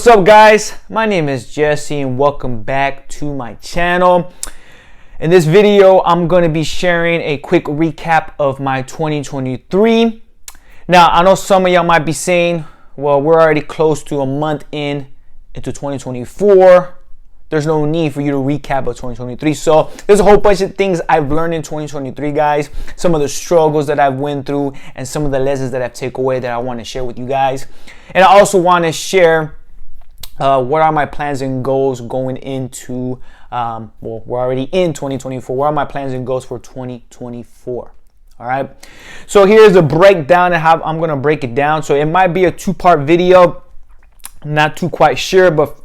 What's up, guys? My name is Jesse and welcome back to my channel. In this video, I'm going to be sharing a quick recap of my 2023. Now, I know some of y'all might be saying, well, we're already close to a month into 2024. There's no need for you to recap of 2023. So there's a whole bunch of things I've learned in 2023, guys. Some of the struggles that I've went through and some of the lessons that I've taken away that I want to share with you guys. And I also want to share what are my plans and goals going into, well, we're already in 2024. What are my plans and goals for 2024? All right. So here's a breakdown and how I'm going to break it down. So it might be a two-part video. I'm not too quite sure, but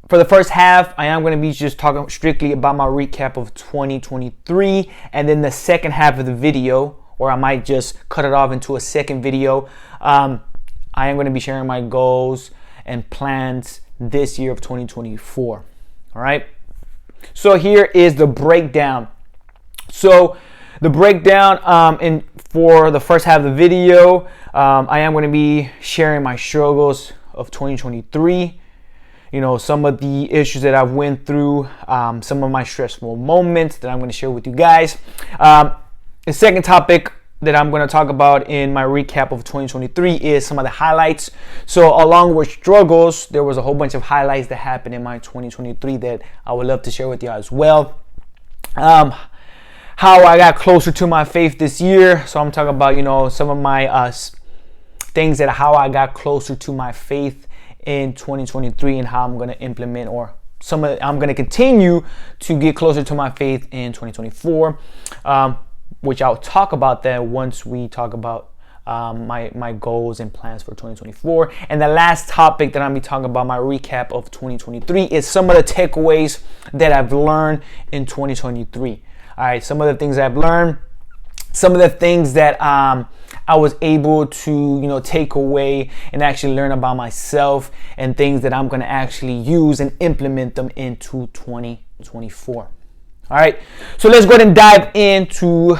for the first half, I am going to be just talking strictly about my recap of 2023. And then the second half of the video, or I might just cut it off into a second video, I am going to be sharing my goals and plans this year of 2024. All right. So here is the breakdown. So the breakdown for the first half of the video, I am going to be sharing my struggles of 2023. You know, some of the issues that I've went through, some of my stressful moments that I'm going to share with you guys. The second topic that I'm going to talk about in my recap of 2023 is some of the highlights. So along with struggles, there was a whole bunch of highlights that happened in my 2023 that I would love to share with you as well. How I got closer to my faith this year. So I'm talking about, you know, some of my things that how I got closer to my faith in 2023 and how I'm going to implement or I'm going to continue to get closer to my faith in 2024. Which I'll talk about that once we talk about my goals and plans for 2024. And the last topic that I'll be talking about, my recap of 2023, is some of the takeaways that I've learned in 2023. All right, some of the things I've learned, some of the things that I was able to, you know, take away and actually learn about myself, and things that I'm going to actually use and implement them into 2024. All right, so let's go ahead and dive into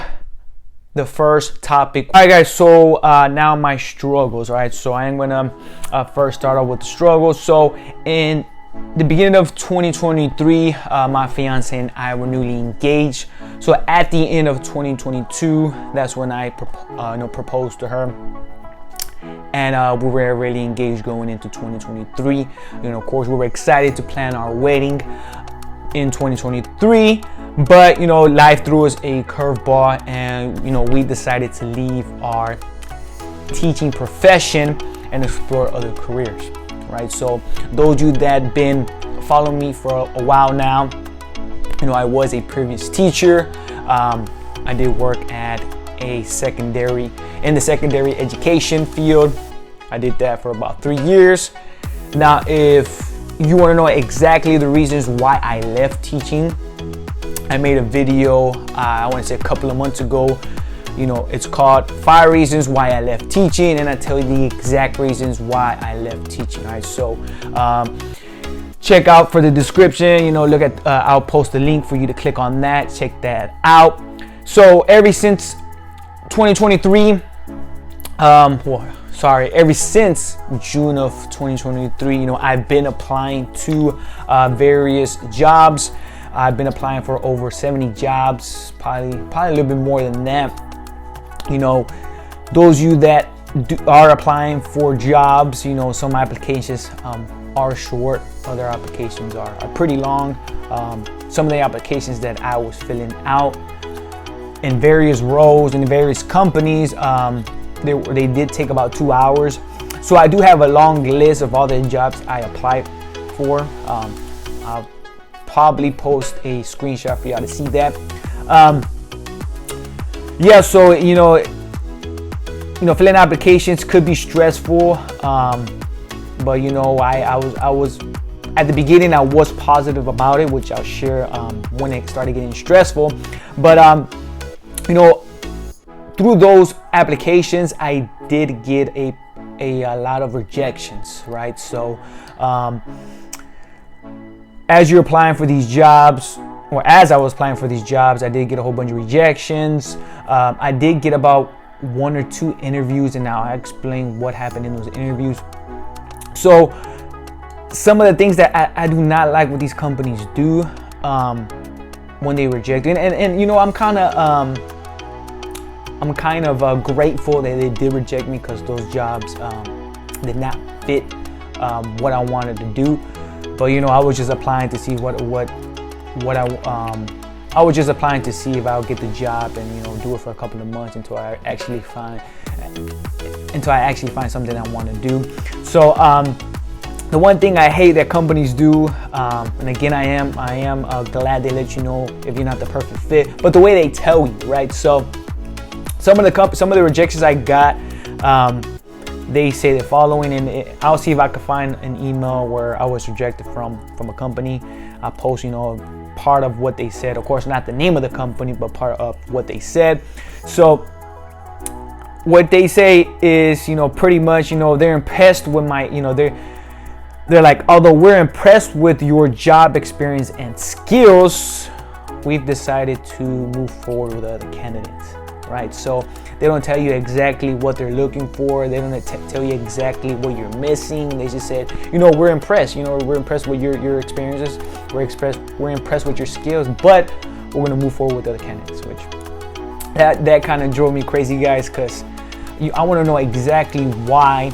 the first topic. All right, guys, so now my struggles. All right, so I am gonna first start off with the struggles. So in the beginning of 2023, my fiance and I were newly engaged. So at the end of 2022, that's when I proposed to her. And we were really engaged going into 2023. You know, of course, we were excited to plan our wedding in 2023, but you know, life threw us a curveball, and you know, we decided to leave our teaching profession and explore other careers. Right. So those of you that been following me for a while now, you know, I was a previous teacher. I did work at in the secondary education field. I did that for about 3 years. Now, if you want to know exactly the reasons why I left teaching, I made a video, I want to say a couple of months ago. You know, it's called 5 Reasons Why I Left Teaching, and I tell you the exact reasons why I left teaching. All right, so check out for the description. You know, look at, I'll post a link for you to click on that. Check that out. So ever since 2023, ever since June of 2023, you know, I've been applying to various jobs. I've been applying for over 70 jobs, probably a little bit more than that. You know, those of you that are applying for jobs, you know, some applications are short, other applications are pretty long. Some of the applications that I was filling out in various roles in various companies, they did take about 2 hours. So I do have a long list of all the jobs I applied for. I'll probably post a screenshot for y'all to see that. Yeah, so you know, filling applications could be stressful, but you know, I was at the beginning, I was positive about it, which I'll share when it started getting stressful. But you know, through those applications, I did get a lot of rejections, right? So as you're applying for these jobs, or as I was applying for these jobs, I did get a whole bunch of rejections. I did get about 1 or 2 interviews, and now I explain what happened in those interviews. So some of the things that I do not like what these companies do when they reject it. And you know, I'm kind of grateful that they did reject me, because those jobs did not fit what I wanted to do. But you know, I was just applying to see I was just applying to see if I would get the job, and you know, do it for a couple of months until I actually find something I want to do. So the one thing I hate that companies do, and again, I am glad they let you know if you're not the perfect fit, but the way they tell you, right? So some of the rejections I got, they say the following, and I'll see if I can find an email where I was rejected from a company. I post, you know, part of what they said. Of course, not the name of the company, but part of what they said. So what they say is, you know, pretty much, you know, they're impressed with my, you know, they're like, although we're impressed with your job experience and skills, we've decided to move forward with other candidates, right? So they don't tell you exactly what they're looking for. They don't tell you exactly what you're missing. They just said, you know, we're impressed. You know, we're impressed with your experiences. We're impressed with your skills, but we're gonna move forward with other candidates. Which that kind of drove me crazy, guys, because I want to know exactly why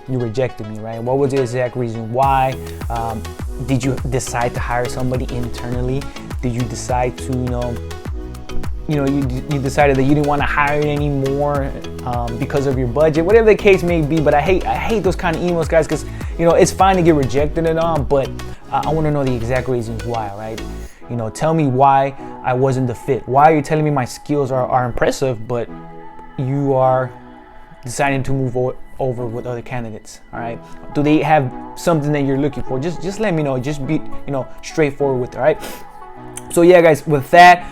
you rejected me, right? What was the exact reason why? Did you decide to hire somebody internally? Did you decide to, you decided that you didn't want to hire it anymore because of your budget, whatever the case may be? But I hate those kind of emails, guys, because you know, it's fine to get rejected and all, but I want to know the exact reasons why, right? You know, tell me why I wasn't the fit. Why are you telling me my skills are impressive, but you are deciding to move over with other candidates? All right, do they have something that you're looking for? Just let me know. Just be, straightforward with it. All right. So yeah, guys, with that,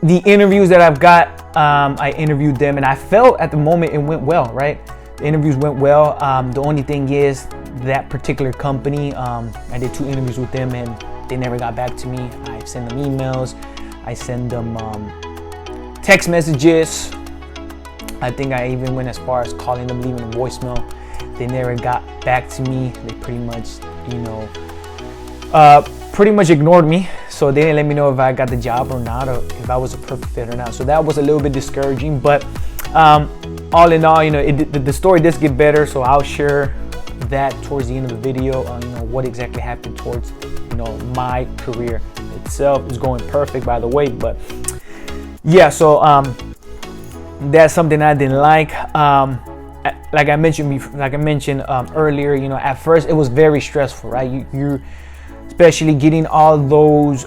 the interviews that I've got, I interviewed them, and I felt at the moment it went well, right? The interviews went well. The only thing is that particular company, I did 2 interviews with them, and they never got back to me. I sent them emails, I sent them text messages. I think I even went as far as calling them, leaving a voicemail. They never got back to me. They pretty much ignored me. So they didn't let me know if I got the job or not, or if I was a perfect fit or not. So that was a little bit discouraging, but all in all, the story does get better. So I'll share that towards the end of the video on what exactly happened towards my career itself. Is going perfect, by the way, but yeah. So that's something I didn't like. Like I mentioned earlier, at first it was very stressful, right? You especially getting all those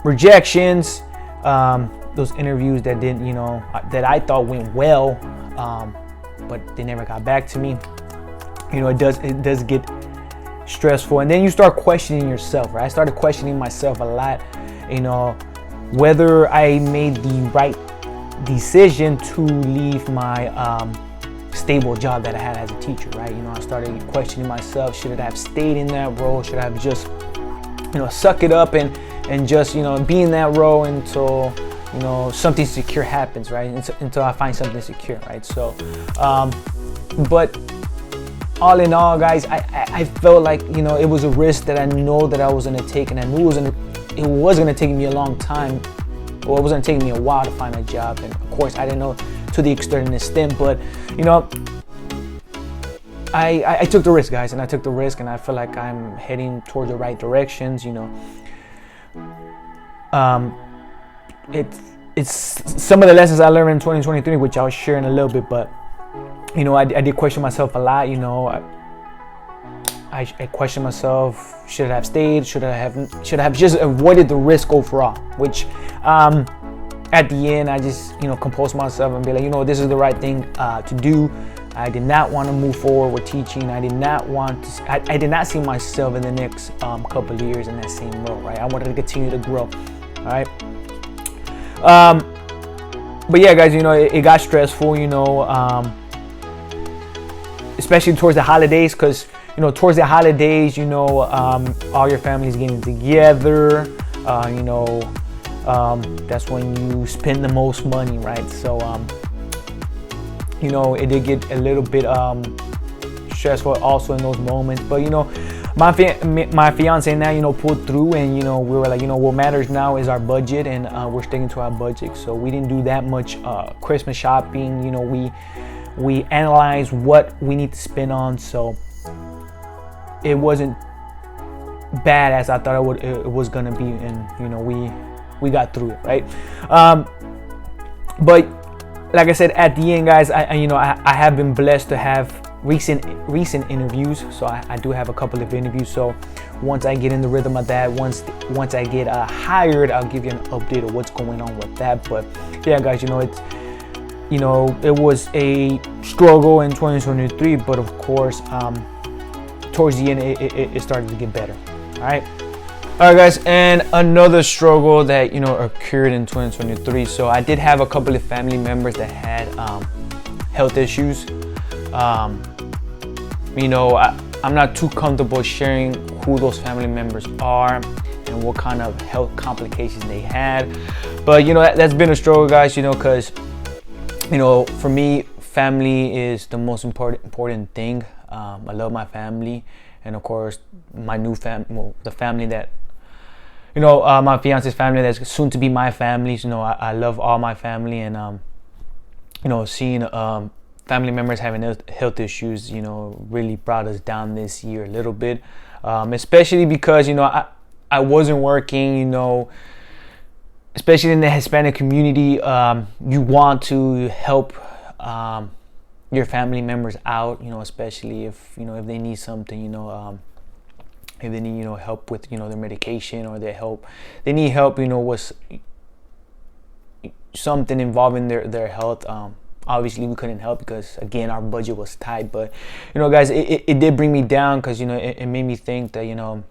rejections, those interviews that didn't, that I thought went well, but they never got back to me. It does get stressful, and then you start questioning yourself, right? I started questioning myself a lot, whether I made the right decision to leave my stable job that I had as a teacher, right? I started questioning myself. Should I have stayed in that role? Should I have just suck it up and just be in that role until something secure happens, right? Until I find something secure, right? So but all in all, guys, I felt like it was a risk that I know that I was going to take, and I knew it was going to take me a long time. Well, it was going to take me a while to find a job, and of course I didn't know to the extent, but I took the risk, guys, and I took the risk, and I feel like I'm heading towards the right directions. It's some of the lessons I learned in 2023, which I'll share in a little bit, but I did question myself a lot. I questioned myself: should I have stayed? Should I have just avoided the risk overall? Which, at the end, I just composed myself and be like, this is the right thing to do. I did not want to move forward with teaching. I did not see myself in the next couple of years in that same role, right? I wanted to continue to grow. All right. But yeah, guys, it got stressful. Especially towards the holidays, because towards the holidays, all your family's getting together. That's when you spend the most money, right? So it did get a little bit stressful also in those moments. But you know, my fiance and I, you know, pulled through, and you know, we were like, you know, what matters now is our budget, and we're sticking to our budget. So we didn't do that much Christmas shopping. You know, we analyzed what we need to spend on, so it wasn't bad as I thought it was gonna be, and you know, we got through it, right? But like I said, at the end, guys, I have been blessed to have recent interviews. So I do have a couple of interviews. So once I get in the rhythm of that, once I get hired, I'll give you an update of what's going on with that. But yeah, guys, you know, it was a struggle in 2023, but of course, towards the end, it started to get better. All right, guys, and another struggle that, you know, occurred in 2023. So I did have a couple of family members that had health issues. You know, I'm not too comfortable sharing who those family members are and what kind of health complications they had. But you know, that's been a struggle, guys. You know, because you know, for me, family is the most important thing. I love my family, and of course, my new family, the family that, you know, my fiance's family that's soon to be my family. You know, I love all my family, and you know, seeing family members having health issues, you know, really brought us down this year a little bit, especially because, you know, I wasn't working. You know, especially in the Hispanic community, you want to help your family members out, you know, especially if, you know, if they need something, you know, if they need, you know, help with, you know, their medication, or they need help, you know, with something involving their health. Obviously we couldn't help because, again, our budget was tight. But you know, guys, it did bring me down, because, you know, it made me think that, you know,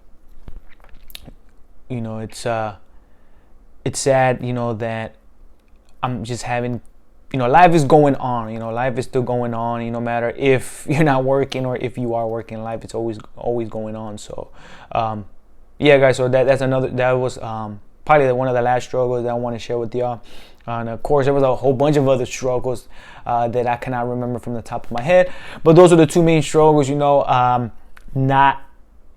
it's sad, you know, that I'm just having, you know, life is going on. You know, life is still going on. You know, no matter if you're not working or if you are working, life is always going on. So yeah, guys, so that was probably one of the last struggles that I want to share with y'all. And of course, there was a whole bunch of other struggles that I cannot remember from the top of my head. But those are the two main struggles, you know, not,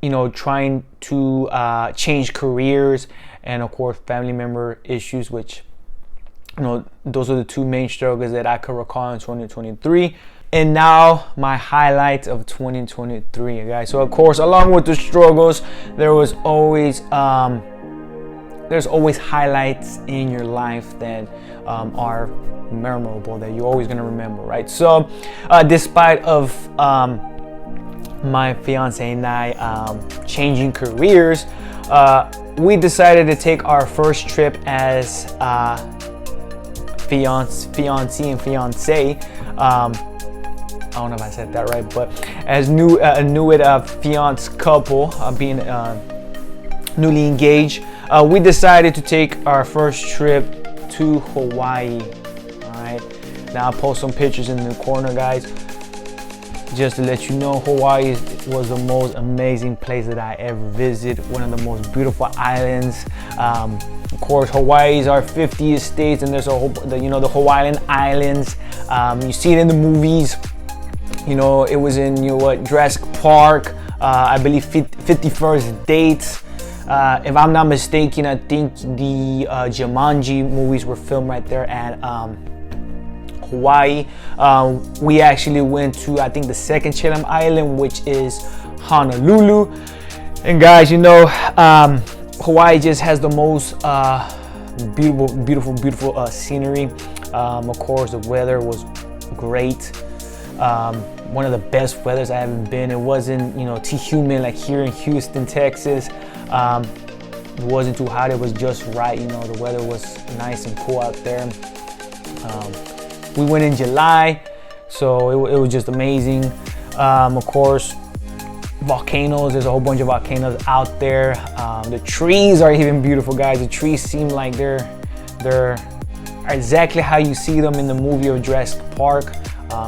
you know, trying to change careers, and of course, family member issues, which, you know, those are the two main struggles that I could recall in 2023. And now my highlights of 2023, guys. So of course, along with the struggles, there's always highlights in your life that are memorable, that you're always gonna remember, right? So despite of my fiance and I changing careers, we decided to take our first trip as fiancé and fiance. I don't know if I said that right, but as new fiancé couple, being newly engaged, we decided to take our first trip to Hawaii. All right, now I'll post some pictures in the corner, guys, just to let you know. Hawaii was the most amazing place that I ever visited. One of the most beautiful islands. Of course, Hawaii is our 50th state, and there's a whole, you know, the Hawaiian Islands. You see it in the movies. You know, it was in, you know, Jurassic Park. I believe 51st Dates. If I'm not mistaken, I think the Jumanji movies were filmed right there at Hawaii. We actually went to, I think, the second Chatham Island, which is Honolulu. And guys, you know, Hawaii just has the most beautiful scenery. Of course, the weather was great. One of the best weathers I haven't been. It wasn't, you know, too humid like here in Houston, Texas. It wasn't too hot. It was just right. You know, the weather was nice and cool out there. We went in July, so it was just amazing. Of course, volcanoes. There's a whole bunch of volcanoes out there. The trees are even beautiful, guys. The trees seem like they're exactly how you see them in the movie of Jurassic Park.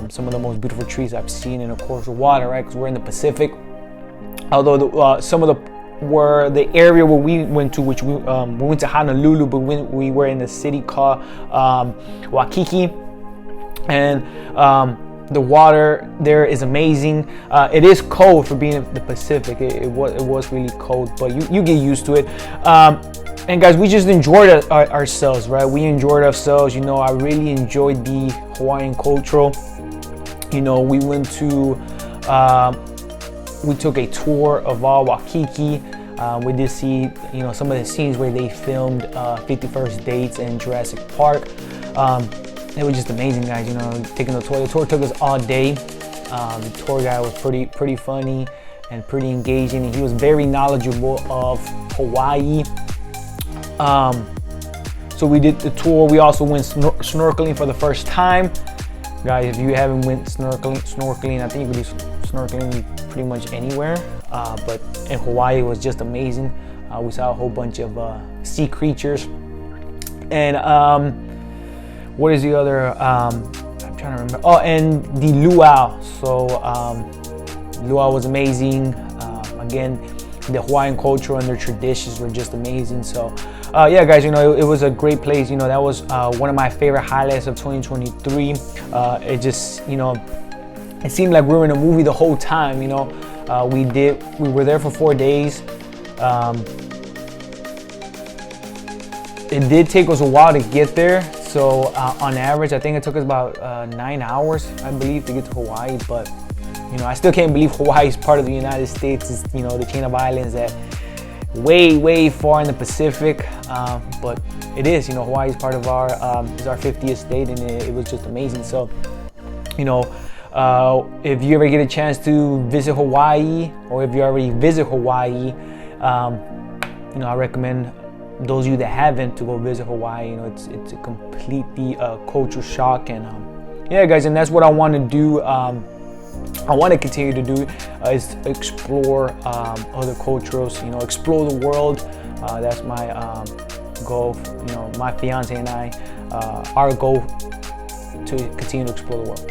Some of the most beautiful trees I've seen, and of course the water, right? Because we're in the Pacific. Although some of the area where we went to, which we went to Honolulu, but we were in a city called Waikiki, and The water there is amazing. It is cold for being in the Pacific. It was really cold, but you get used to it. And guys, we just enjoyed ourselves, right? We enjoyed ourselves. You know, I really enjoyed the Hawaiian culture. You know, we went to, we took a tour of all Waikiki. We did see, you know, some of the scenes where they filmed 50 First Dates in Jurassic Park. It was just amazing, guys. You know, taking the tour. The tour took us all day. The tour guide was pretty funny and pretty engaging, and he was very knowledgeable of Hawaii. So we did the tour. We also went snorkeling for the first time, guys. If you haven't went snorkeling, I think you can do snorkeling pretty much anywhere. But in Hawaii, it was just amazing. We saw a whole bunch of sea creatures, and what is the other? I'm trying to remember. Oh, and the luau. So luau was amazing. Again, the Hawaiian culture and their traditions were just amazing. So yeah, guys, you know, it was a great place. You know, that was one of my favorite highlights of 2023. It just, you know, it seemed like we were in a movie the whole time. You know, we were there for 4 days. It did take us a while to get there. So on average, I think it took us about 9 hours, I believe, to get to Hawaii. But you know, I still can't believe Hawaii is part of the United States. It's, you know, the chain of islands that way far in the Pacific. But it is, you know, Hawaii is part of our is our 50th state, and it was just amazing. So, you know, if you ever get a chance to visit Hawaii, or if you already visit Hawaii, you know, I recommend those of you that haven't to go visit Hawaii. You know, it's a completely culture shock, and yeah, guys, and that's what I want to do. I want to continue to do is explore other cultures. You know, explore the world. That's my goal. You know, my fiance and I, our goal to continue to explore the world.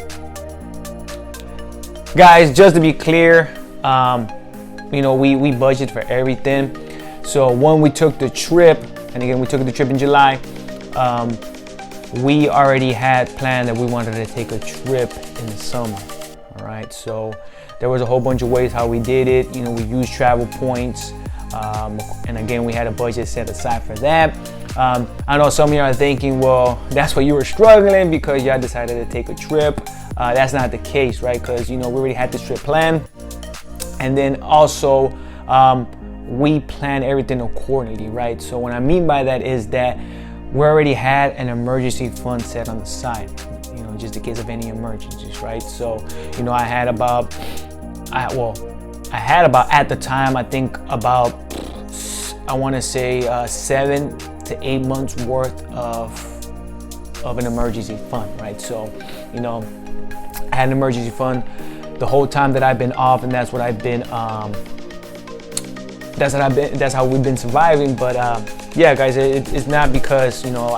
Guys, just to be clear, you know, we budget for everything. So when we took the trip, and again, we took the trip in July, we already had planned that we wanted to take a trip in the summer. All right, so there was a whole bunch of ways how we did it. You know, we used travel points, and again, we had a budget set aside for that. I know some of you are thinking, well, that's why you were struggling because y'all decided to take a trip. That's not the case, right? Because, you know, we already had this trip planned, and then also we plan everything accordingly, right? So what I mean by that is that we already had an emergency fund set on the side, you know, just in case of any emergencies, right? So, you know, I had about at the time, I think about, I want to say 7 to 8 months worth of an emergency fund, right? So, you know, I had an emergency fund the whole time that I've been off, and that's what I've been that's how we've been surviving. But yeah, guys, it's not because, you know,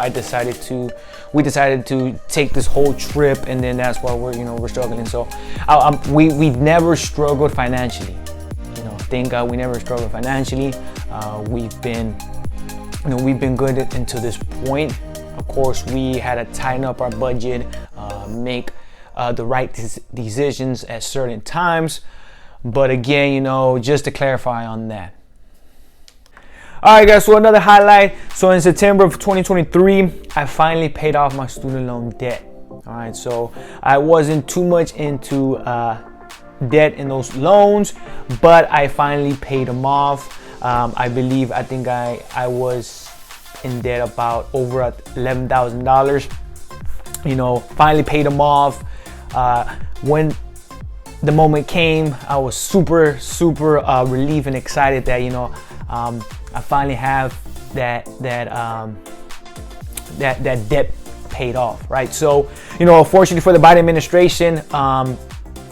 we decided to take this whole trip, and then that's why we're struggling. So we've never struggled financially. You know, thank God we never struggled financially. We've been good until this point. Of course, we had to tighten up our budget, make the right decisions at certain times. But again, you know, just to clarify on that. All right, guys, so another highlight. So in September of 2023, I finally paid off my student loan debt. All right, so I wasn't too much into debt in those loans, but I finally paid them off. I think I was in debt about over $11,000. You know, finally paid them off. When the moment came, I was super relieved and excited that, you know, I finally have that debt paid off, right? So, you know, unfortunately for the Biden administration,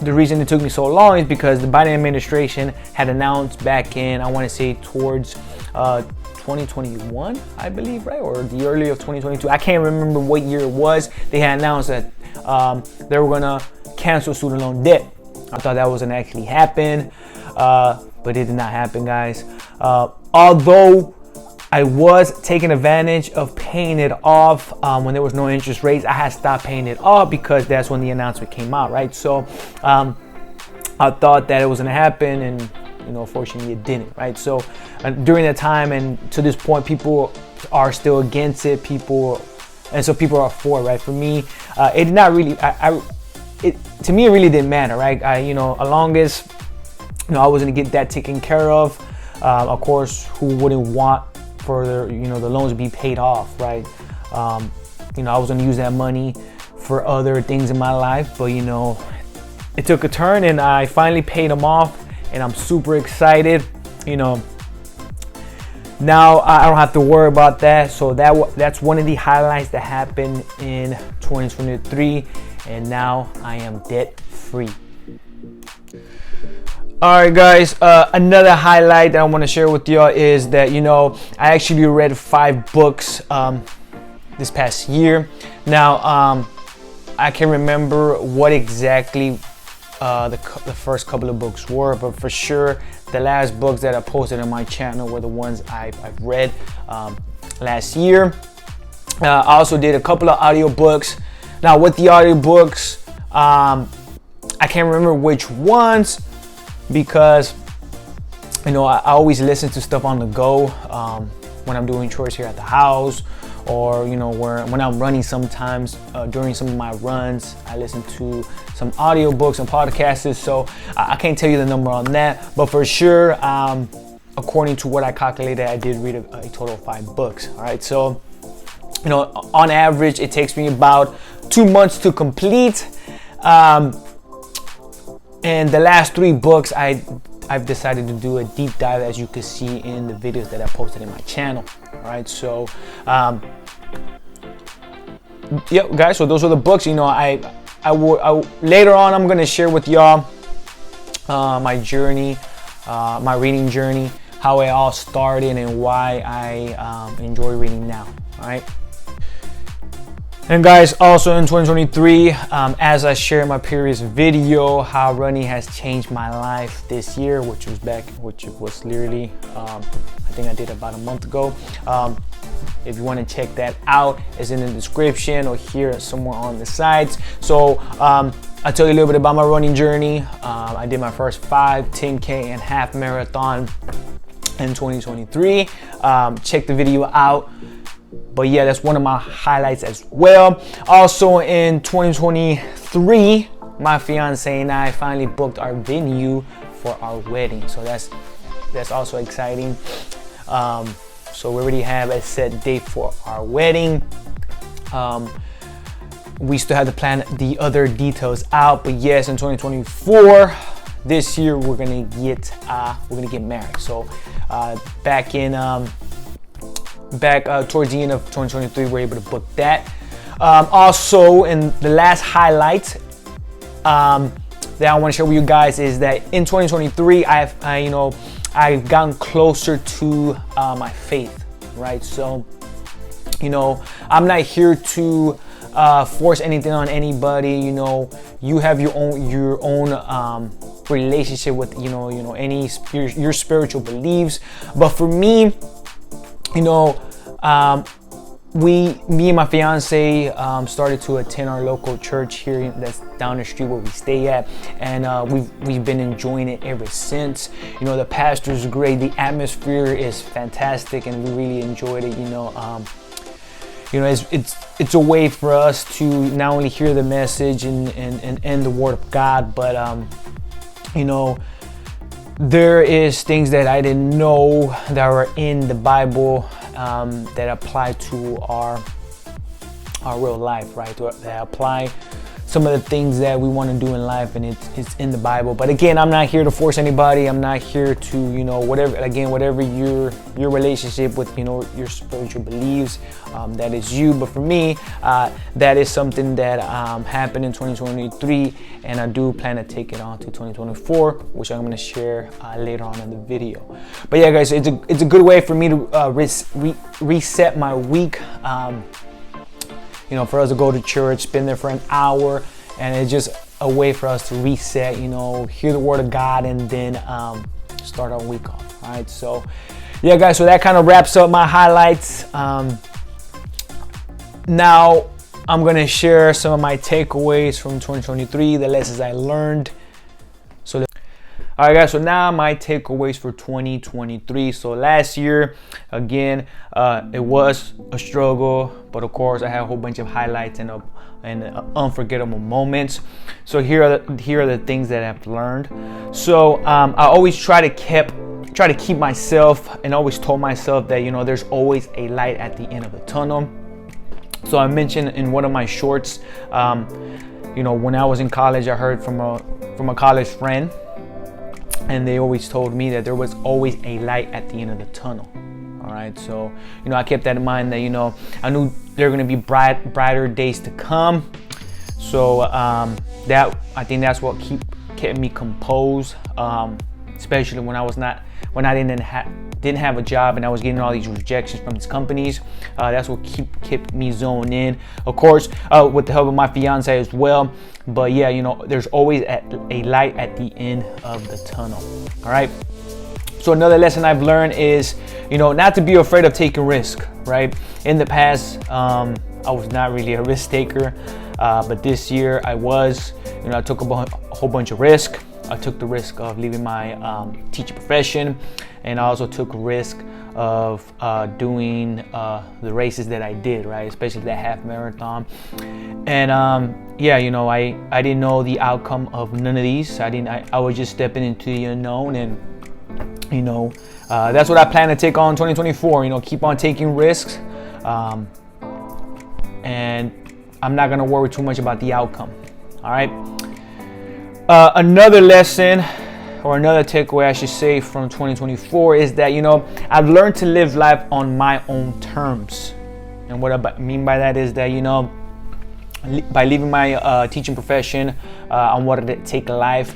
the reason it took me so long is because the Biden administration had announced back in, I want to say towards 2021, I believe, right? Or the early of 2022. I can't remember what year it was. They had announced that they were gonna cancel student loan debt. I thought that was gonna actually happen, but it did not happen, guys. Although I was taking advantage of paying it off when there was no interest rates. I had stopped paying it off because that's when the announcement came out, right? So I thought that it was going to happen, and fortunately it didn't, right? So during that time and to this point, people are still against it. And so people are for it, right? For me, it did not really. To me, it really didn't matter, right? As long as I was going to get that taken care of. Of course, who wouldn't want for the loans to be paid off, right? I was going to use that money for other things in my life, but it took a turn, and I finally paid them off. And I'm super excited. Now I don't have to worry about that. So that's one of the highlights that happened in 2023. And now I am debt free. All right, guys. Another highlight that I want to share with y'all is that I actually read 5 books this past year. Now I can't remember what exactly the first couple of books were, but for sure the last books that I posted on my channel were the ones I've read last year. I also did a couple of audiobooks. Now with the audiobooks, I can't remember which ones because I always listen to stuff on the go when I'm doing chores here at the house, or when I'm running. Sometimes during some of my runs I listen to some audiobooks and podcasts, so I can't tell you the number on that, but for sure according to what I calculated, I did read a total of 5 books. All right, so on average it takes me about 2 months to complete, and the last 3 books I've decided to do a deep dive, as you can see in the videos that I posted in my channel. All right, so yeah, guys, so those are the books. Later on I'm gonna share with y'all my journey, my reading journey, how it all started and why I enjoy reading now. All right. And guys, also in 2023, as I shared in my previous video, how running has changed my life this year, which was literally, I think I did about a month ago. If you want to check that out, it's in the description or here somewhere on the sides. So I'll tell you a little bit about my running journey. I did my first 5, 10K and half marathon in 2023. Check the video out. But yeah, that's one of my highlights as well. Also in 2023, my fiance and I finally booked our venue for our wedding. So that's also exciting. So we already have a set date for our wedding. We still have to plan the other details out, but yes, in 2024, this year we're gonna get married. So back towards the end of 2023, we're able to book that. Also, in the last highlight that I want to share with you guys is that in 2023, I've gotten closer to my faith, right? So, I'm not here to force anything on anybody. You have your own relationship with any your spiritual beliefs. But for me, me and my fiance started to attend our local church here that's down the street where we stay at, and we've been enjoying it ever since. The pastor's great, the atmosphere is fantastic, and we really enjoyed it. It's a way for us to not only hear the message and the word of God, but there is things that I didn't know that were in the Bible that apply to our real life, right? That apply some of the things that we want to do in life, and it's in the Bible. But again, I'm not here to force anybody. I'm not here to whatever your relationship with your spiritual beliefs, that is you. But for me, that is something that happened in 2023, and I do plan to take it on to 2024, which I'm going to share later on in the video. But yeah, guys, it's a good way for me to reset my week. For us to go to church, spend there for an hour, and it's just a way for us to reset, hear the word of God, and then start our week off. All right, so yeah, guys, so that kind of wraps up my highlights. Now I'm gonna share some of my takeaways from 2023, the lessons I learned. All right, guys, so now my takeaways for 2023. So last year, again, it was a struggle, but of course I had a whole bunch of highlights and unforgettable moments. So here are the things that I've learned. So I always try to keep myself, and always told myself that, you know, there's always a light at the end of the tunnel. So I mentioned in one of my shorts, you know, when I was in college, I heard from a college friend, and they always told me that there was always a light at the end of the tunnel. All right, so, you know, I kept that in mind, that, you know, I knew there were going to be brighter days to come. So that, I think that's what kept me composed, especially when I didn't have a job and I was getting all these rejections from these companies. That's what kept me zoned in. Of course, with the help of my fiance as well. But yeah, you know, there's always a light at the end of the tunnel. All right. So another lesson I've learned is, you know, not to be afraid of taking risk, right? In the past, I was not really a risk taker, but this year I was. You know, I took a whole bunch of risk. I took the risk of leaving my teaching profession, and I also took risk of doing the races that I did, right? Especially that half marathon. And yeah, you know, I didn't know the outcome of none of these. I was just stepping into the unknown, and you know, that's what I plan to take on 2024. You know, keep on taking risks, and I'm not gonna worry too much about the outcome. All right. Another lesson, or another takeaway, I should say, from 2024 is that, you know, I've learned to live life on my own terms. And what I mean by that is that, you know, by leaving my teaching profession, I wanted to take life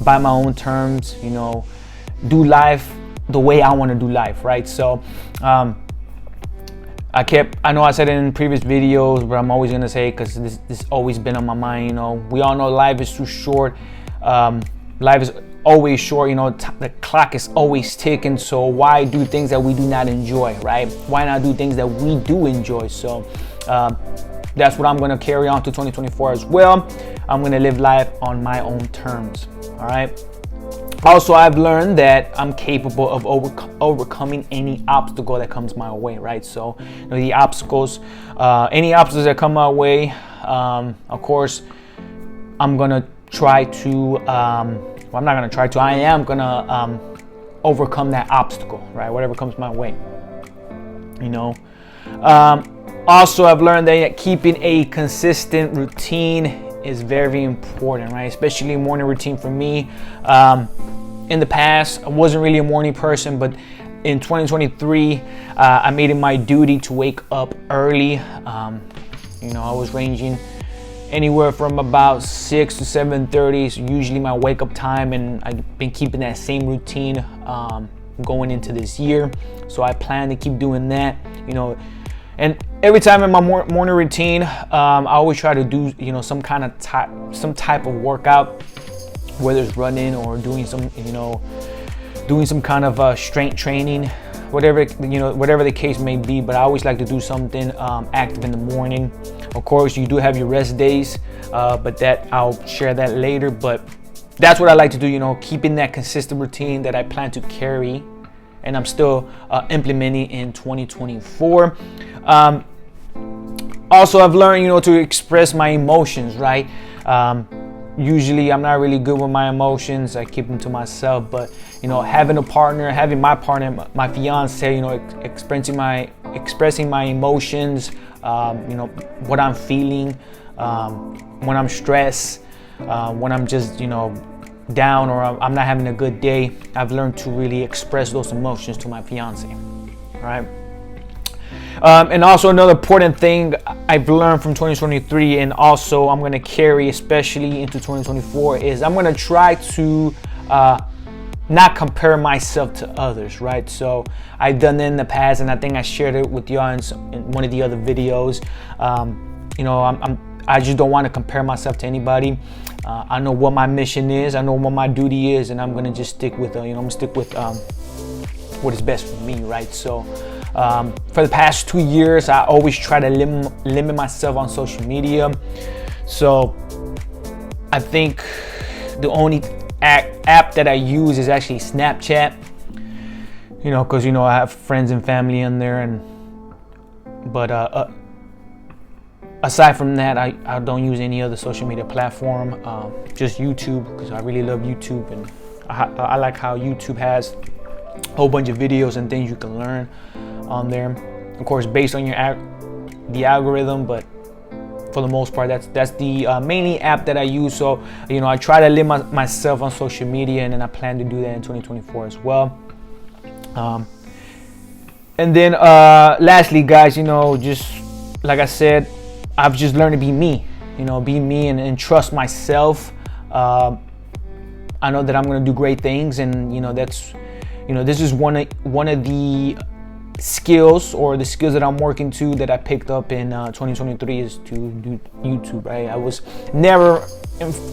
by my own terms, you know, do life the way I want to do life, right? So I know I said it in previous videos, but I'm always gonna say, because this always been on my mind. You know, we all know life is too short. Life is always short. You know, the clock is always ticking. So why do things that we do not enjoy, right? Why not do things that we do enjoy? So that's what I'm gonna carry on to 2024 as well. I'm gonna live life on my own terms. All right. Also, I've learned that I'm capable of overcoming any obstacle that comes my way, right? So, you know, the obstacles, any obstacles that come my way, of course, I'm gonna try to, I'm not gonna try to, I am gonna overcome that obstacle, right? Whatever comes my way, you know. Also, I've learned that keeping a consistent routine is very important, right? Especially morning routine for me. In the past, I wasn't really a morning person, but in 2023, I made it my duty to wake up early. You know, I was ranging anywhere from about 6 to 7:30 is usually my wake up time, and I've been keeping that same routine going into this year. So I plan to keep doing that, you know. And every time in my morning routine, I always try to do, you know, some type of workout, whether it's running or doing some kind of strength training, whatever the case may be. But I always like to do something active in the morning. Of course, you do have your rest days, but that I'll share that later. But that's what I like to do, you know, keeping that consistent routine that I plan to carry, and I'm still implementing in 2024. Also, I've learned, you know, to express my emotions, right? Usually I'm not really good with my emotions. I keep them to myself, but, you know, having my partner, my fiance, you know, expressing my emotions, you know, what I'm feeling, when I'm stressed, when I'm just, you know, down, or I'm not having a good day. I've learned to really express those emotions to my fiance, right? And also another important thing I've learned from 2023, and also I'm going to carry especially into 2024, is I'm going to try to not compare myself to others, right? So I've done that in the past, and I think I shared it with y'all in one of the other videos. You know, I just don't want to compare myself to anybody. I know what my mission is. I know what my duty is, and I'm going to just stick with, what is best for me, right? So for the past 2 years, I always try to limit myself on social media. So I think the only app that I use is actually Snapchat, you know, because, you know, I have friends and family in there, but aside from that, I don't use any other social media platform, just YouTube, because I really love YouTube, and I like how YouTube has a whole bunch of videos and things you can learn on there. Of course, based on the algorithm, but for the most part, that's the mainly app that I use. So, you know, I try to limit myself on social media, and then I plan to do that in 2024 as well. And then lastly, guys, you know, just like I said, I've just learned to be me, you know, and trust myself. I know that I'm gonna do great things, and you know, that's, you know, this is one of the skills, or the skills that I'm working to, that I picked up in 2023, is to do YouTube, right? I was never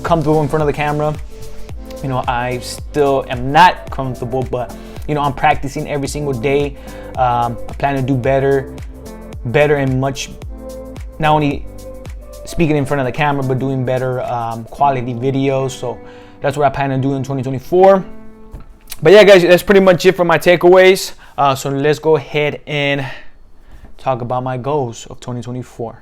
comfortable in front of the camera. You know, I still am not comfortable, but you know, I'm practicing every single day. I plan to do better and much, not only speaking in front of the camera, but doing better quality videos. So that's what I plan to do in 2024. But yeah, guys, that's pretty much it for my takeaways. So let's go ahead and talk about my goals of 2024.